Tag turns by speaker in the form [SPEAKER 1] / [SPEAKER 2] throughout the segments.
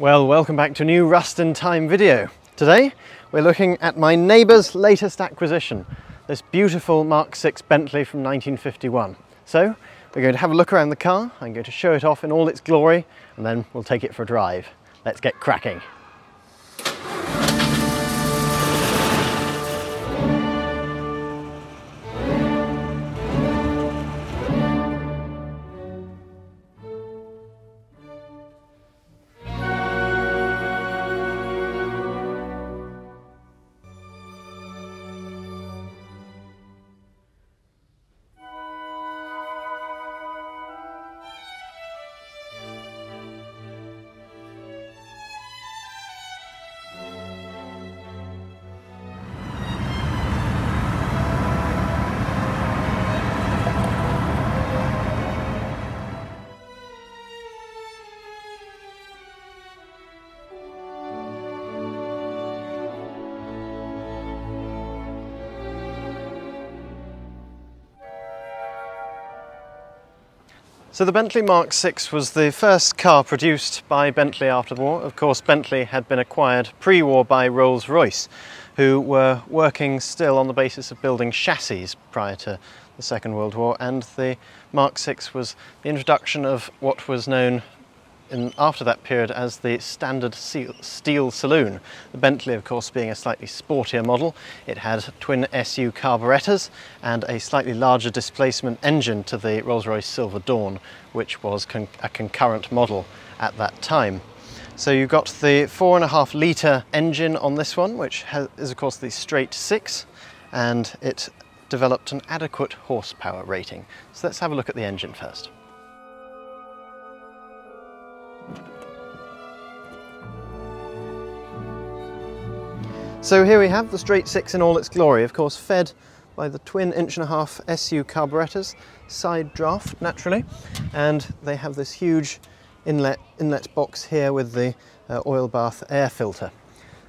[SPEAKER 1] Well, welcome back to a new Rust in Time video. Today we're looking at my neighbour's latest acquisition, this beautiful Mark VI Bentley from 1951. So we're going to have a look around the car, I'm going to show it off in all its glory, and then we'll take it for a drive. Let's get cracking. So the Bentley Mark VI was the first car produced by Bentley after the war. Of course, Bentley had been acquired pre-war by Rolls-Royce, who were working still on the basis of building chassis prior to the Second World War, and the Mark VI was the introduction of what was known after that period as the standard steel saloon. The Bentley, of course, being a slightly sportier model. It had twin SU carburettors and a slightly larger displacement engine to the Rolls-Royce Silver Dawn, which was a concurrent model at that time. So you've got the 4.5 litre engine on this one, which is of course the straight 6, and it developed an adequate horsepower rating. So let's have a look at the engine first. So here we have the straight 6 in all its glory, of course fed by the twin 1.5-inch SU carburettors, side draft naturally, and they have this huge inlet box here with the oil bath air filter.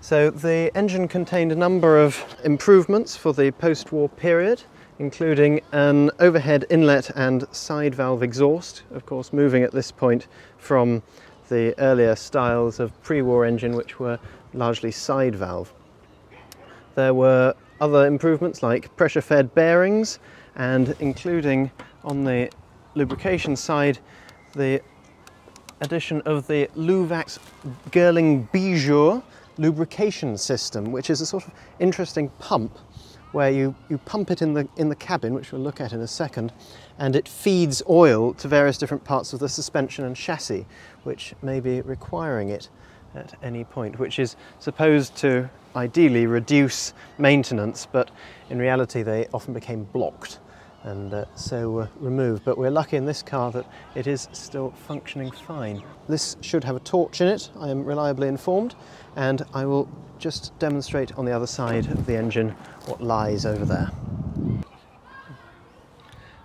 [SPEAKER 1] So the engine contained a number of improvements for the post-war period, including an overhead inlet and side valve exhaust, of course moving at this point from the earlier styles of pre-war engine, which were largely side valve. There were other improvements like pressure-fed bearings, and including on the lubrication side the addition of the Luvax Girling Bijou lubrication system, which is a sort of interesting pump where you pump it in the cabin, which we'll look at in a second, and it feeds oil to various different parts of the suspension and chassis, which may be requiring it at any point, which is supposed to ideally reduce maintenance, but in reality they often became blocked and so were removed. But we're lucky in this car that it is still functioning fine. This should have a torch in it, I am reliably informed, and I will just demonstrate on the other side of the engine what lies over there.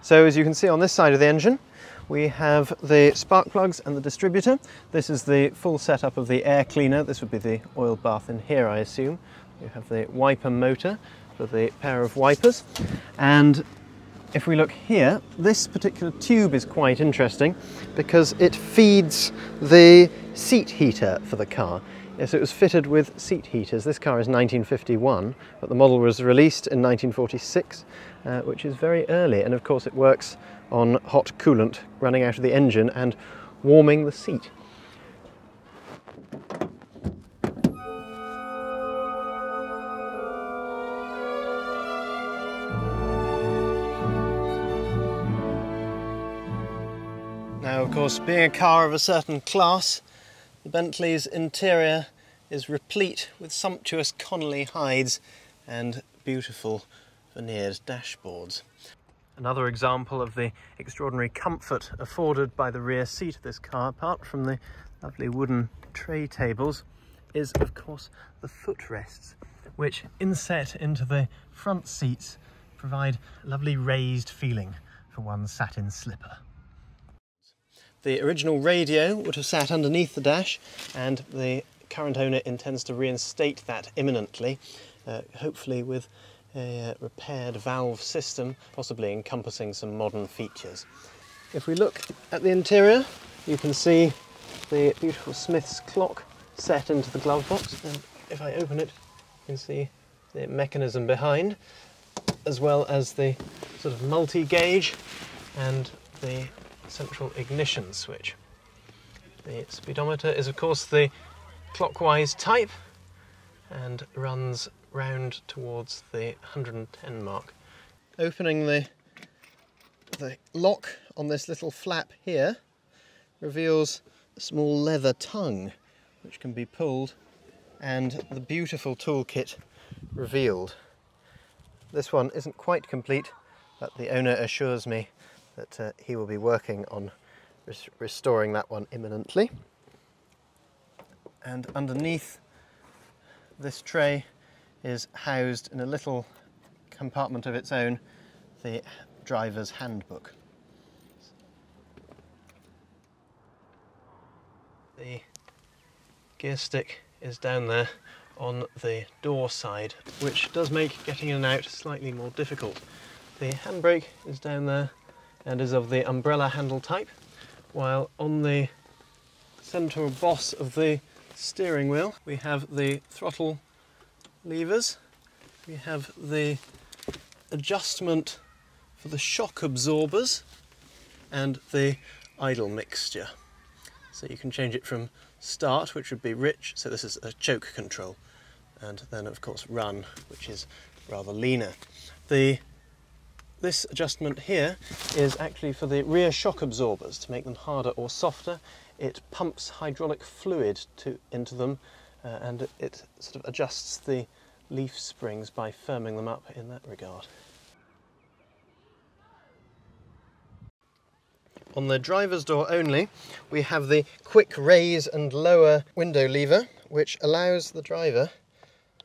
[SPEAKER 1] So as you can see on this side of the engine, we have the spark plugs and the distributor. This is the full setup of the air cleaner. This would be the oil bath in here, I assume. You have the wiper motor for the pair of wipers. And if we look here, this particular tube is quite interesting because it feeds the seat heater for the car. Yes, it was fitted with seat heaters. This car is 1951, but the model was released in 1946, which is very early. And of course it works on hot coolant running out of the engine and warming the seat. Now, of course, being a car of a certain class, the Bentley's interior is replete with sumptuous Connolly hides and beautiful veneered dashboards. Another example of the extraordinary comfort afforded by the rear seat of this car, apart from the lovely wooden tray tables, is of course the footrests, which inset into the front seats provide a lovely raised feeling for one's satin slipper. The original radio would have sat underneath the dash, and the current owner intends to reinstate that imminently, hopefully with a repaired valve system, possibly encompassing some modern features. If we look at the interior, you can see the beautiful Smith's clock set into the glove box, and if I open it you can see the mechanism behind, as well as the sort of multi-gauge and the central ignition switch. The speedometer is of course the clockwise type and runs round towards the 110 mark. Opening the lock on this little flap here reveals a small leather tongue which can be pulled and the beautiful toolkit revealed. This one isn't quite complete, but the owner assures me that he will be working on restoring that one imminently. And underneath this tray is housed in a little compartment of its own the driver's handbook. The gear stick is down there on the door side, which does make getting in and out slightly more difficult. The handbrake is down there and is of the umbrella handle type, while on the central boss of the steering wheel we have the throttle levers, we have the adjustment for the shock absorbers and the idle mixture. So you can change it from start, which would be rich, so this is a choke control, and then of course run, which is rather leaner. This adjustment here is actually for the rear shock absorbers, to make them harder or softer. It pumps hydraulic fluid into them and it sort of adjusts the leaf springs by firming them up in that regard. On the driver's door only, we have the quick raise and lower window lever, which allows the driver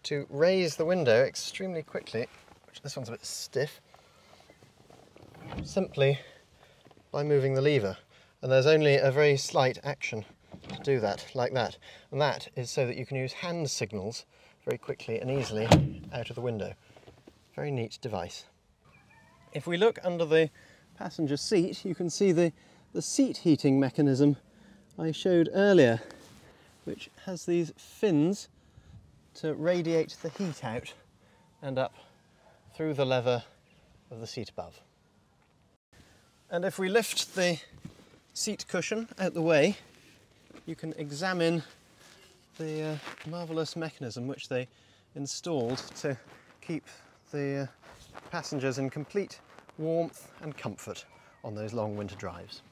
[SPEAKER 1] to raise the window extremely quickly, which this one's a bit stiff, simply by moving the lever. And there's only a very slight action to do that, like that. And that is so that you can use hand signals very quickly and easily out of the window. Very neat device. If we look under the passenger seat, you can see the seat heating mechanism I showed earlier, which has these fins to radiate the heat out and up through the leather of the seat above. And if we lift the seat cushion out the way, you can examine the marvellous mechanism which they installed to keep the passengers in complete warmth and comfort on those long winter drives.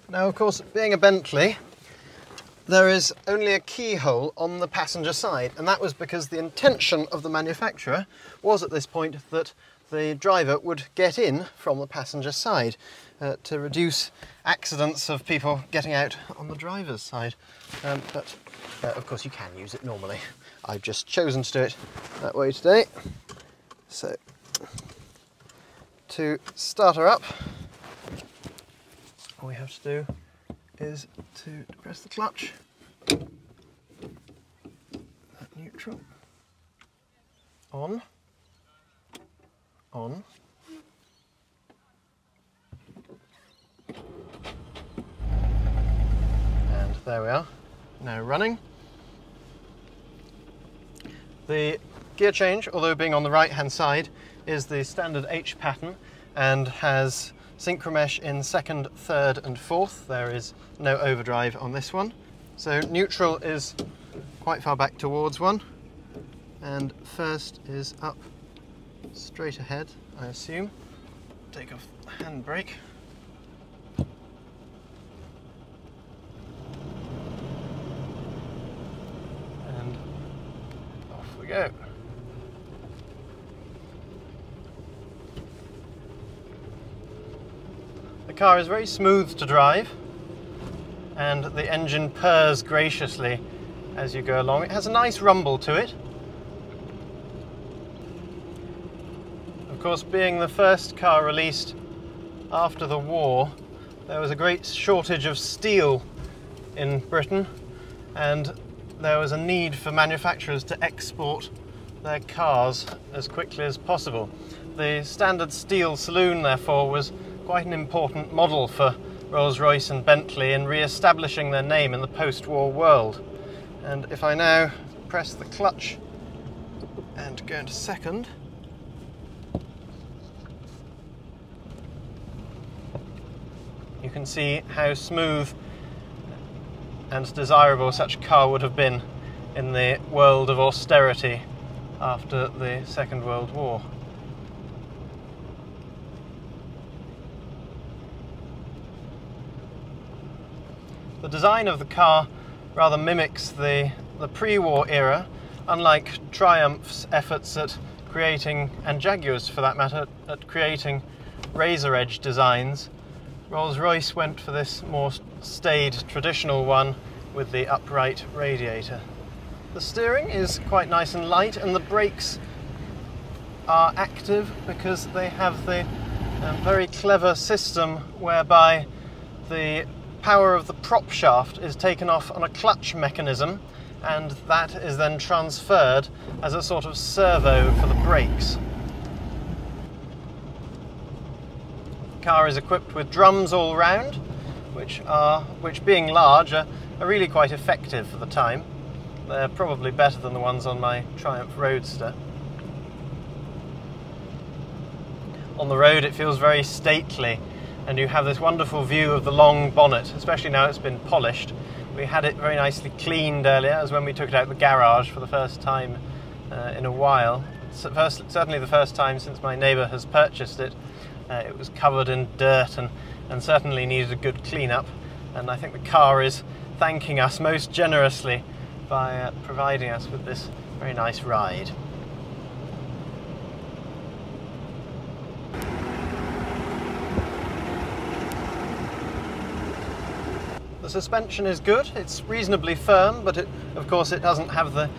[SPEAKER 1] Now of course, being a Bentley, there is only a keyhole on the passenger side, and that was because the intention of the manufacturer was at this point that the driver would get in from the passenger side to reduce accidents of people getting out on the driver's side. But of course you can use it normally. I've just chosen to do it that way today. So to start her up, all we have to do is to press the clutch, that neutral, on, and there we are, now running. The gear change, although being on the right hand side, is the standard H pattern and has synchromesh in second, third and fourth. There is no overdrive on this one. So neutral is quite far back towards one, and first is up straight ahead, I assume. Take off the handbrake. And off we go. The car is very smooth to drive, and the engine purrs graciously as you go along. It has a nice rumble to it. Of course, being the first car released after the war, there was a great shortage of steel in Britain, and there was a need for manufacturers to export their cars as quickly as possible. The standard steel saloon, therefore, was quite an important model for Rolls-Royce and Bentley in re-establishing their name in the post-war world. And if I now press the clutch and go into second, you can see how smooth and desirable such a car would have been in the world of austerity after the Second World War. The design of the car rather mimics the pre-war era, unlike Triumph's efforts at creating, and Jaguar's for that matter, at creating razor edge designs. Rolls-Royce went for this more staid, traditional one with the upright radiator. The steering is quite nice and light, and the brakes are active because they have the very clever system whereby the power of the prop shaft is taken off on a clutch mechanism, and that is then transferred as a sort of servo for the brakes. The car is equipped with drums all round, which being large are really quite effective for the time. They're probably better than the ones on my Triumph Roadster. On the road it feels very stately, and you have this wonderful view of the long bonnet, especially now it's been polished. We had it very nicely cleaned earlier, as when we took it out of the garage for the first time in a while. Certainly the first time since my neighbour has purchased it. It was covered in dirt and certainly needed a good clean-up, and I think the car is thanking us most generously by providing us with this very nice ride. The suspension is good, it's reasonably firm, but of course it doesn't have the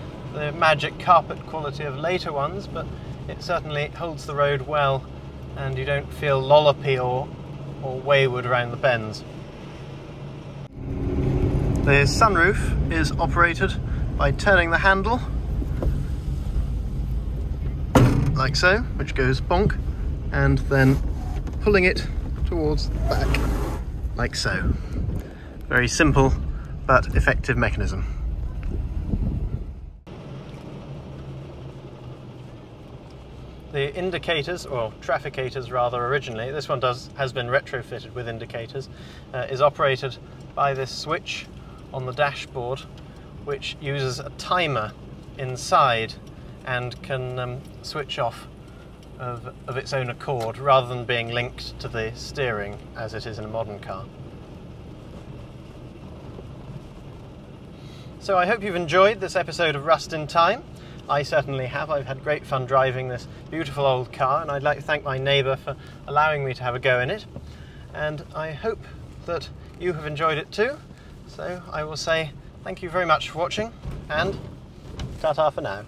[SPEAKER 1] magic carpet quality of later ones, but it certainly holds the road well, and you don't feel lollopy or wayward around the bends. The sunroof is operated by turning the handle like so, which goes bonk, and then pulling it towards the back like so. Very simple but effective mechanism. The indicators, or trafficators rather originally, this one has been retrofitted with indicators, is operated by this switch on the dashboard, which uses a timer inside and can switch off of its own accord rather than being linked to the steering as it is in a modern car. So I hope you've enjoyed this episode of Rust in Time. I certainly have. I've had great fun driving this beautiful old car, and I'd like to thank my neighbour for allowing me to have a go in it. And I hope that you have enjoyed it too. So I will say thank you very much for watching, and ta-ta for now.